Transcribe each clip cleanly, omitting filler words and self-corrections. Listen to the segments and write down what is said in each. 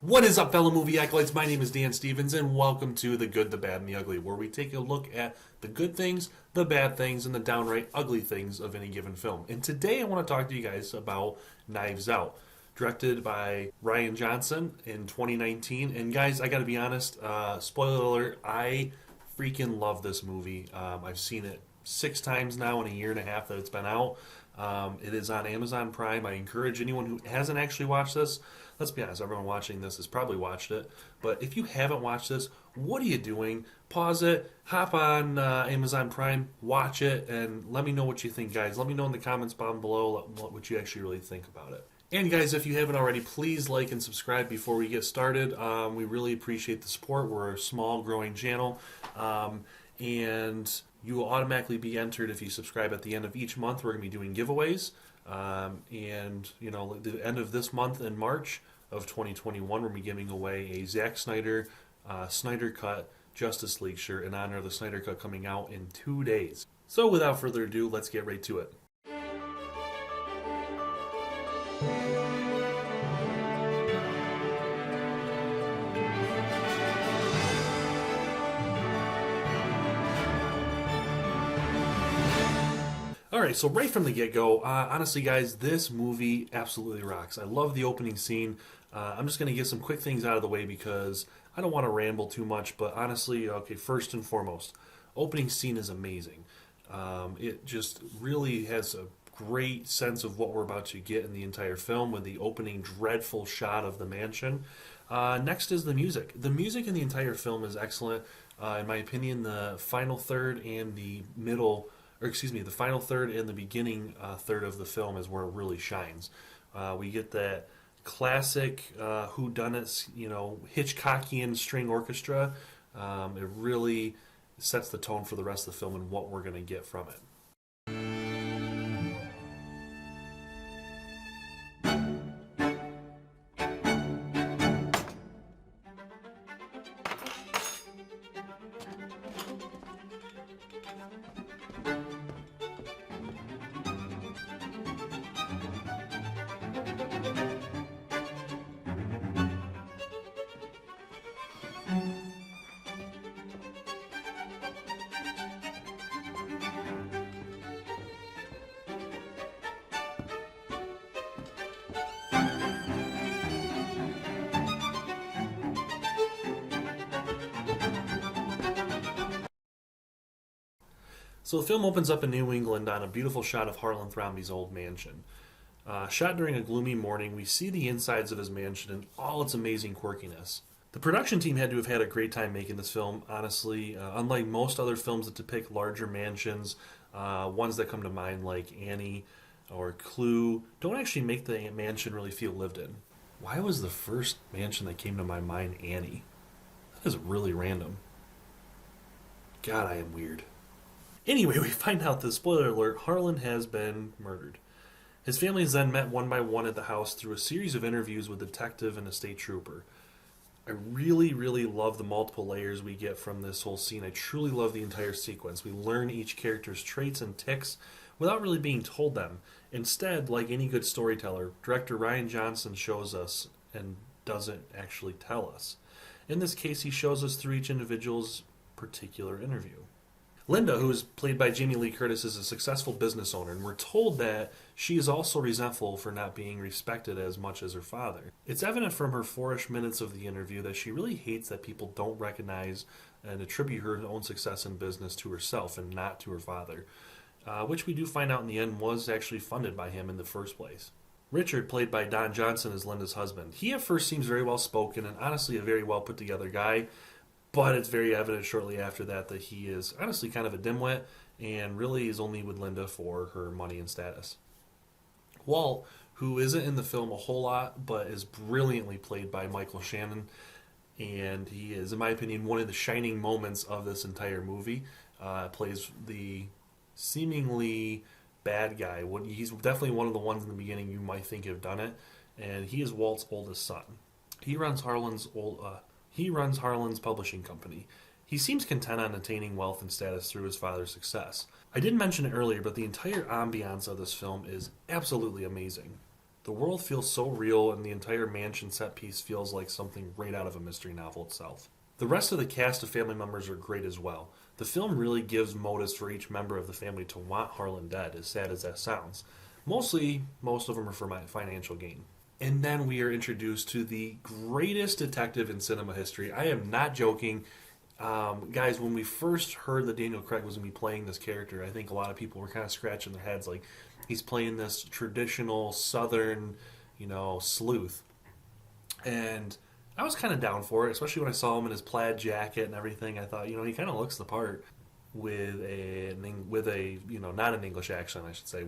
What is up, fellow movie acolytes? My name is Dan Stevens, and welcome to The Good, the Bad, and the Ugly, where we take a look at the good things, the bad things, and the downright ugly things of any given film. And today I want to talk to you guys about Knives Out, directed by Rian Johnson in 2019. And guys, I gotta be honest, spoiler alert, I freaking love this movie. I've seen it 6 times now in a year and a half that it's been out. It is on Amazon Prime. I encourage anyone who hasn't actually watched this, let's be honest, everyone watching this has probably watched it, but if you haven't watched this, what are you doing? Pause it, hop on Amazon Prime, watch it, and let me know what you think, guys. Let me know in the comments down below what you actually really think about it. And guys, if you haven't already, please like and subscribe before we get started. We really appreciate the support. We're a small, growing channel, and you will automatically be entered if you subscribe at the end of each month. We're going to be doing giveaways. And, you know, at the end of this month in March of 2021, we'll be giving away a Zack Snyder Snyder Cut Justice League shirt in honor of the Snyder Cut coming out in 2 days. So without further ado, let's get right to it. Alright, so right from the get-go, honestly guys, this movie absolutely rocks. I love the opening scene. I'm just going to get some quick things out of the way because I don't want to ramble too much, but honestly, okay, first and foremost, opening scene is amazing. It just really has a great sense of what we're about to get in the entire film with the opening dreadful shot of the mansion. Next is the music. The music in the entire film is excellent. In my opinion, the final third and the the final third and the beginning third of the film is where it really shines. We get that classic whodunit, Hitchcockian string orchestra. It really sets the tone for the rest of the film and what we're going to get from it. So the film opens up in New England on a beautiful shot of Harlan Thrombey's old mansion. Shot during a gloomy morning, we see the insides of his mansion and all its amazing quirkiness. The production team had to have had a great time making this film, honestly. Unlike most other films that depict larger mansions, ones that come to mind like Annie or Clue don't actually make the mansion really feel lived in. Why was the first mansion that came to my mind Annie? That is really random. God, I am weird. Anyway, we find out that, spoiler alert, Harlan has been murdered. His family is then met one by one at the house through a series of interviews with detective and a state trooper. I really, really love the multiple layers we get from this whole scene. I truly love the entire sequence. We learn each character's traits and tics without really being told them. Instead, like any good storyteller, director Rian Johnson shows us and doesn't actually tell us. In this case, he shows us through each individual's particular interview. Linda, who is played by Jamie Lee Curtis, is a successful business owner, and we're told that she is also resentful for not being respected as much as her father. It's evident from her 4-ish minutes of the interview that she really hates that people don't recognize and attribute her own success in business to herself and not to her father, which we do find out in the end was actually funded by him in the first place. Richard, played by Don Johnson, is Linda's husband. He at first seems very well spoken and honestly a very well put together guy. But it's very evident shortly after that he is honestly kind of a dimwit and really is only with Linda for her money and status. Walt, who isn't in the film a whole lot, but is brilliantly played by Michael Shannon, and he is, in my opinion, one of the shining moments of this entire movie. Plays the seemingly bad guy. He's definitely one of the ones in the beginning you might think have done it, and he is Walt's oldest son. He runs Harlan's publishing company. He seems content on attaining wealth and status through his father's success. I didn't mention it earlier, but the entire ambiance of this film is absolutely amazing. The world feels so real, and the entire mansion set piece feels like something right out of a mystery novel itself. The rest of the cast of family members are great as well. The film really gives motives for each member of the family to want Harlan dead, as sad as that sounds. Mostly, most of them are for my financial gain. And then we are introduced to the greatest detective in cinema history. I am not joking. Guys, when we first heard that Daniel Craig was going to be playing this character, I think a lot of people were kind of scratching their heads like, he's playing this traditional Southern, sleuth. And I was kind of down for it, especially when I saw him in his plaid jacket and everything. I thought, he kind of looks the part with a not an English accent, I should say,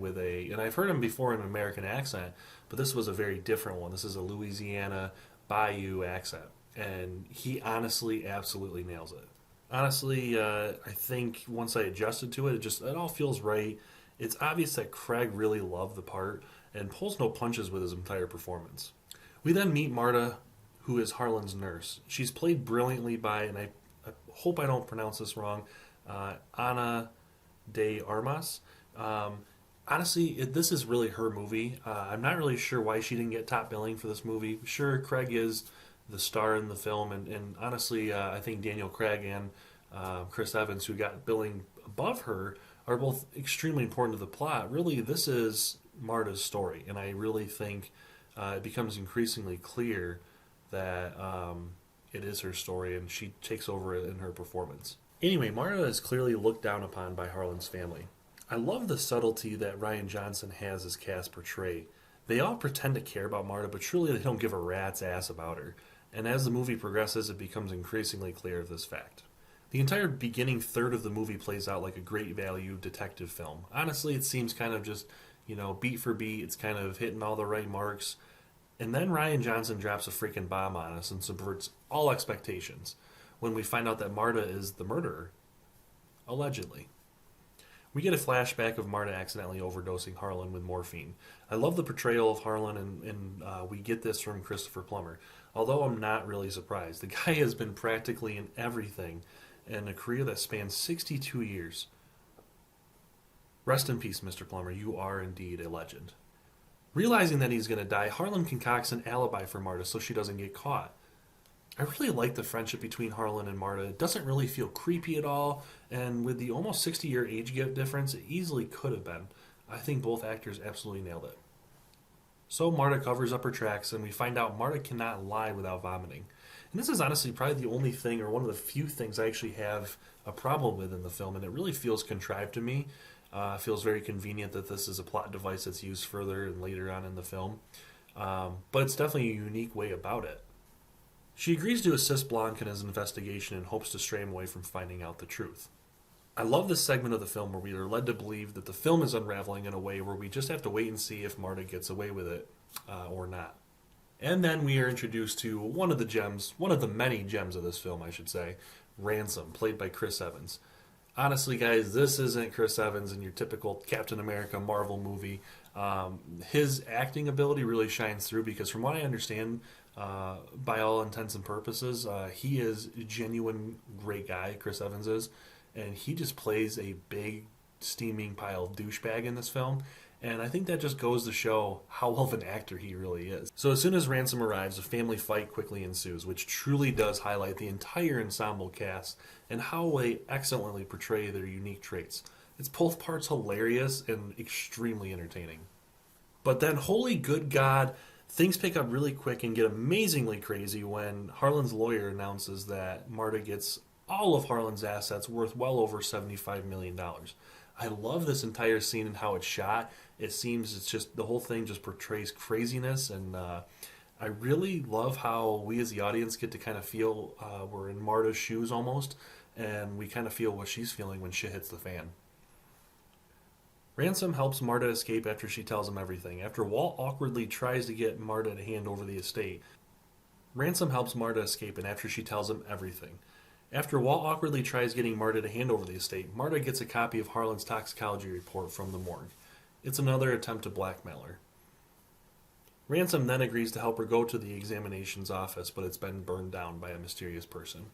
and I've heard him before in an American accent, but this was a very different one. This is a Louisiana Bayou accent, and he honestly absolutely nails it. Honestly, I think once I adjusted to it, it all feels right. It's obvious that Craig really loved the part and pulls no punches with his entire performance. We then meet Marta, who is Harlan's nurse. She's played brilliantly by, and I hope I don't pronounce this wrong, Ana de Armas. Honestly, this is really her movie. I'm not really sure why she didn't get top billing for this movie. Sure, Craig is the star in the film, and honestly, I think Daniel Craig and Chris Evans, who got billing above her, are both extremely important to the plot. Really, this is Marta's story, and I really think it becomes increasingly clear that it is her story, and she takes over in her performance. Anyway, Marta is clearly looked down upon by Harlan's family. I love the subtlety that Rian Johnson has his cast portray. They all pretend to care about Marta, but truly they don't give a rat's ass about her. And as the movie progresses, it becomes increasingly clear of this fact. The entire beginning third of the movie plays out like a great value detective film. Honestly, it seems kind of just, beat for beat. It's kind of hitting all the right marks. And then Rian Johnson drops a freaking bomb on us and subverts all expectations when we find out that Marta is the murderer. Allegedly. We get a flashback of Marta accidentally overdosing Harlan with morphine. I love the portrayal of Harlan, and we get this from Christopher Plummer. Although I'm not really surprised. The guy has been practically in everything in a career that spans 62 years. Rest in peace, Mr. Plummer. You are indeed a legend. Realizing that he's going to die, Harlan concocts an alibi for Marta so she doesn't get caught. I really like the friendship between Harlan and Marta. It doesn't really feel creepy at all, and with the almost 60-year age gap difference, it easily could have been. I think both actors absolutely nailed it. So Marta covers up her tracks, and we find out Marta cannot lie without vomiting. And this is honestly probably the only thing, or one of the few things I actually have a problem with in the film, and it really feels contrived to me. It feels very convenient that this is a plot device that's used further and later on in the film. But it's definitely a unique way about it. She agrees to assist Blanc in his investigation and hopes to stray him away from finding out the truth. I love this segment of the film where we are led to believe that the film is unraveling in a way where we just have to wait and see if Marta gets away with it or not. And then we are introduced to one of the many gems of this film, I should say, Ransom, played by Chris Evans. Honestly, guys, this isn't Chris Evans in your typical Captain America Marvel movie. His acting ability really shines through because from what I understand, by all intents and purposes, he is a genuine great guy, Chris Evans is, and he just plays a big, steaming pile of douchebag in this film, and I think that just goes to show how well of an actor he really is. So as soon as Ransom arrives, a family fight quickly ensues, which truly does highlight the entire ensemble cast and how they excellently portray their unique traits. It's both parts hilarious and extremely entertaining. But then, holy good God, things pick up really quick and get amazingly crazy when Harlan's lawyer announces that Marta gets all of Harlan's assets worth well over $75 million. I love this entire scene and how it's shot. It seems it's just, the whole thing just portrays craziness, and I really love how we as the audience get to kind of feel we're in Marta's shoes almost, and we kind of feel what she's feeling when shit hits the fan. Ransom helps Marta escape after she tells him everything. After Walt awkwardly tries to get Marta to hand over the estate, Ransom helps Marta escape, and after she tells him everything. After Walt awkwardly tries getting Marta to hand over the estate, Marta gets a copy of Harlan's toxicology report from the morgue. It's another attempt to blackmail her. Ransom then agrees to help her go to the examination's office, but it's been burned down by a mysterious person.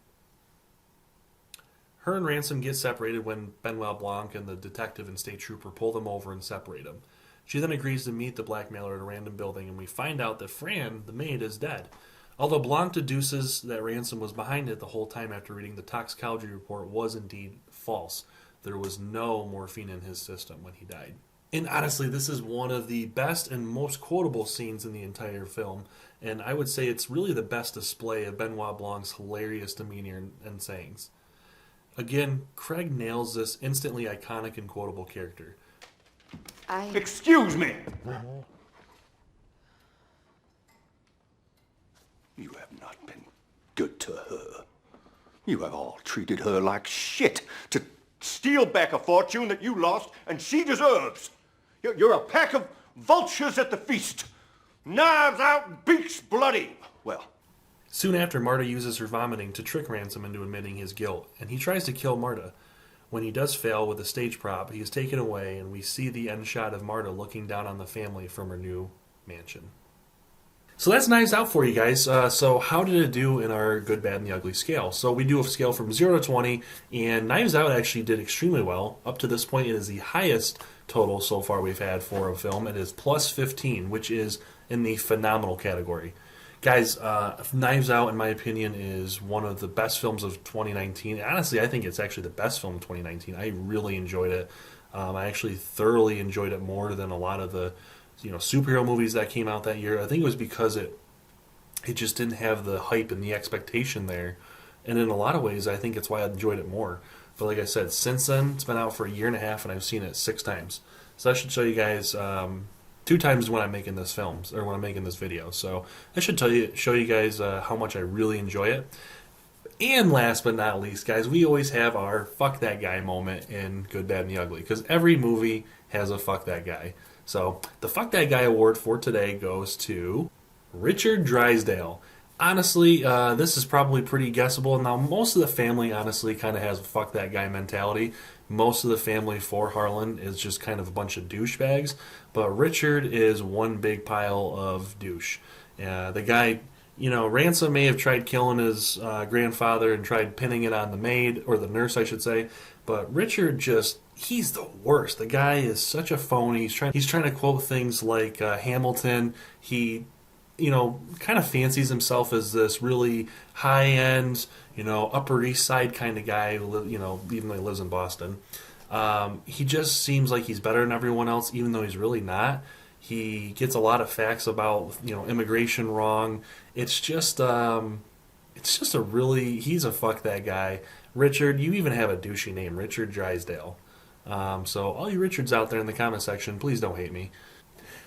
Her and Ransom get separated when Benoit Blanc and the detective and state trooper pull them over and separate them. She then agrees to meet the blackmailer at a random building, and we find out that Fran, the maid, is dead. Although Blanc deduces that Ransom was behind it the whole time after reading the toxicology report was indeed false. There was no morphine in his system when he died. And honestly, this is one of the best and most quotable scenes in the entire film, and I would say it's really the best display of Benoit Blanc's hilarious demeanor and sayings. Again, Craig nails this instantly iconic and quotable character. Excuse me! You have not been good to her. You have all treated her like shit to steal back a fortune that you lost and she deserves. You're a pack of vultures at the feast. Knives out, beaks bloody. Well. Soon after, Marta uses her vomiting to trick Ransom into admitting his guilt, and he tries to kill Marta. When he does fail with a stage prop, he is taken away, and we see the end shot of Marta looking down on the family from her new mansion. So that's Knives Out for you guys. So how did it do in our good, bad, and the ugly scale? So we do a scale from 0 to 20, and Knives Out actually did extremely well. Up to this point, it is the highest total so far we've had for a film. It is plus 15, which is in the phenomenal category. Guys, Knives Out, in my opinion, is one of the best films of 2019. Honestly, I think it's actually the best film of 2019. I really enjoyed it. I actually thoroughly enjoyed it more than a lot of the superhero movies that came out that year. I think it was because it just didn't have the hype and the expectation there. And in a lot of ways, I think it's why I enjoyed it more. But like I said, since then, it's been out for a year and a half, and I've seen it 6 times. So that should show you guys 2 times when I'm making this film, or when I'm making this video. So I should show you guys how much I really enjoy it. And last but not least, guys, we always have our fuck that guy moment in Good, Bad, and the Ugly, because every movie has a fuck that guy. So the fuck that guy award for today goes to Richard Drysdale. Honestly, this is probably pretty guessable. Now, most of the family, honestly, kind of has a fuck that guy mentality. Most of the family for Harlan is just kind of a bunch of douchebags. But Richard is one big pile of douche. The guy, Ransom may have tried killing his grandfather and tried pinning it on the maid, or the nurse, I should say. But Richard he's the worst. The guy is such a phony. He's trying to quote things like Hamilton. He kind of fancies himself as this really high-end, Upper East Side kind of guy, even though he lives in Boston. He just seems like he's better than everyone else, even though he's really not. He gets a lot of facts about, immigration wrong. It's just he's a fuck that guy. Richard, you even have a douchey name, Richard Drysdale. So all you Richards out there in the comment section, please don't hate me.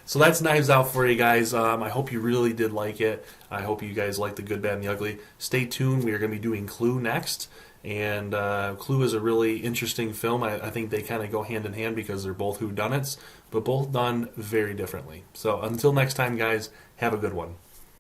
So that's Knives Out for you guys. I hope you really did like it. I hope you guys like the Good, Bad, and the Ugly. Stay tuned. We are going to be doing Clue next. And Clue is a really interesting film. I think they kind of go hand in hand because they're both whodunits, but both done very differently. So until next time, guys, have a good one.